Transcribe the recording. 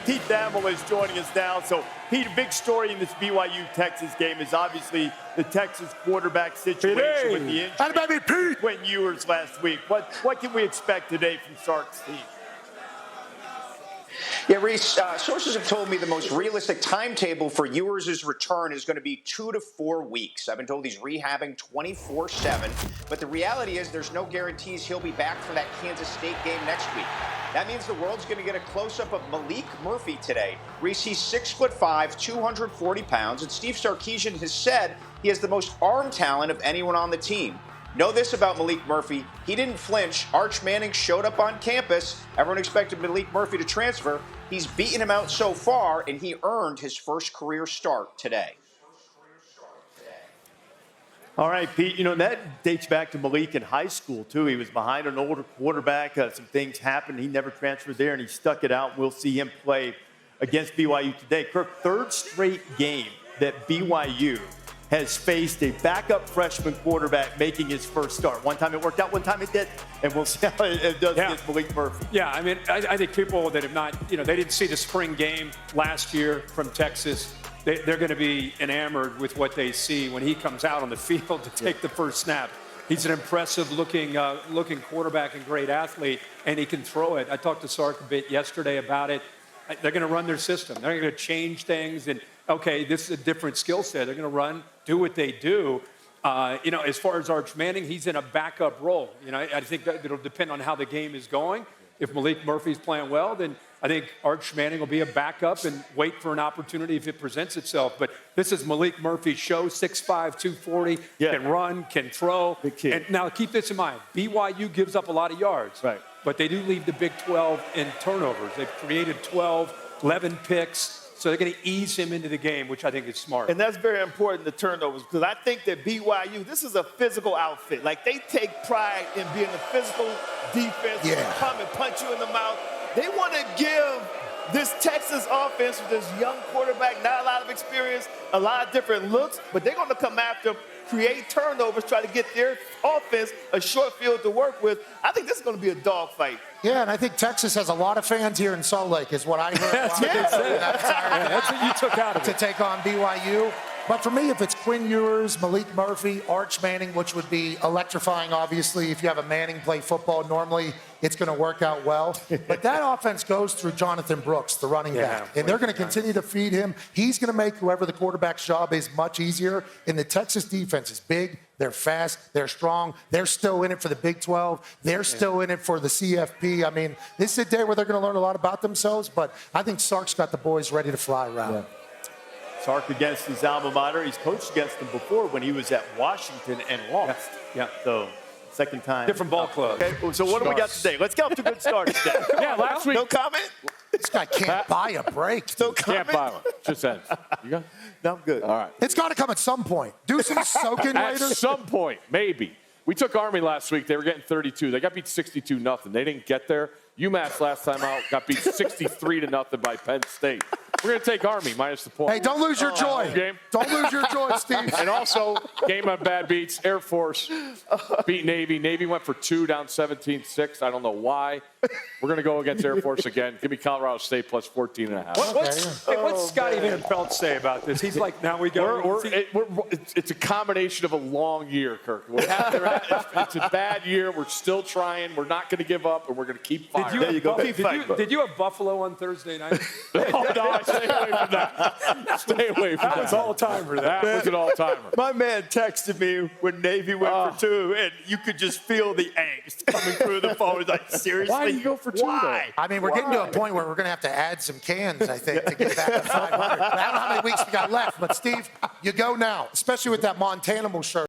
Pete Thamel is joining us now. So, Pete, a big story in this BYU-Texas game is obviously the Texas quarterback situation with the injury. Quinn Ewers last week. What can we expect today from Sark's team? Yeah, Reese, sources have told me the most realistic timetable for Ewers' return is going to be 2 to 4 weeks. I've been told he's rehabbing 24/7, but the reality is there's no guarantees he'll be back for that Kansas State game next week. That means the world's going to get a close-up of Malik Murphy today. Reese, he's 6'5", 240 pounds, and Steve Sarkisian has said he has the most arm talent of anyone on the team. Know this about Malik Murphy. He didn't flinch. Arch Manning showed up on campus. Everyone expected Malik Murphy to transfer. He's beaten him out so far, and he earned his first career start today. All right, Pete, that dates back to Malik in high school, too. He was behind an older quarterback. Some things happened. He never transferred there, and he stuck it out. We'll see him play against BYU today. Kirk, third straight game that BYU has faced a backup freshman quarterback making his first start. One time it worked out, one time it didn't. And we'll see how it does against Malik Murphy. Yeah, I mean, I think people that have not, they didn't see the spring game last year from Texas. They're going to be enamored with what they see when he comes out on the field to take the first snap. He's an impressive looking quarterback and great athlete, and he can throw it. I talked to Sark a bit yesterday about it. They're going to run their system. They're going to change things. And, okay, this is a different skill set. They're going to run, do what they do. As far as Arch Manning, he's in a backup role. I think that it'll depend on how the game is going. If Malik Murphy's playing well, then I think Arch Manning will be a backup and wait for an opportunity if it presents itself. But this is Malik Murphy's show, 6'5", 240, can run, can throw. And now keep this in mind. BYU gives up a lot of yards. Right. But they do lead the Big 12 in turnovers. They've created 11 picks. So they're going to ease him into the game, which I think is smart. And that's very important, the turnovers, because I think that BYU, this is a physical outfit. Like, they take pride in being a physical defense. Come and punch you in the mouth. They want to give this Texas offense with this young quarterback, not a lot of experience, a lot of different looks, but they're going to come after him, create turnovers, try to get their offense a short field to work with. I think this is going to be a dogfight. Yeah, and I think Texas has a lot of fans here in Salt Lake, is what I heard. That's what they said. That's what you took out of it. To take on BYU. But for me, if it's Quinn Ewers, Malik Murphy, Arch Manning, which would be electrifying, obviously, if you have a Manning play football, normally it's going to work out well. But that offense goes through Jonathan Brooks, the running back. And they're going to continue to feed him. He's going to make whoever the quarterback's job is much easier. And the Texas defense is big. They're fast. They're strong. They're still in it for the Big 12. They're still in it for the CFP. I mean, this is a day where they're going to learn a lot about themselves. But I think Sark's got the boys ready to fly around. Yeah. Sark against his alma mater. He's coached against them before when he was at Washington and lost. Yeah. So, second time. Different ball club. Okay, so what do we got today? Let's get off to a good start today. Last week. No comment? This guy can't buy a break. No comment? Can't buy one. Just ends. You got? No, I'm good. All right. It's got to come at some point. Do some soaking At later. some point, maybe. We took Army last week. They were getting 32. They got beat 62-0. They didn't get there. UMass last time out got beat 63-0 by Penn State. We're going to take Army minus the point. Hey, don't lose your joy. Game. Don't lose your joy, Steve. And also, game on bad beats. Air Force beat Navy. Navy went for 2, down 17-6. I don't know why. We're going to go against Air Force again. Give me Colorado State plus 14.5. What's Scotty Van Pelt say about this? He's like, now we go. It's a combination of a long year, Kirk. It's a bad year. We're still trying. We're not going to give up, and we're going to keep fighting. Did you have Buffalo on Thursday night? Oh, no, stay away from that. Stay away from that. That was all-timer. That was an all-timer. My man texted me when Navy went for 2, and you could just feel the angst coming through the phone. He's like, seriously? Why do you go for 2, though? I mean, we're getting to a point where we're going to have to add some cans, I think, to get back to 500. I don't know how many weeks we got left, but, Steve, you go now, especially with that Montanimal shirt.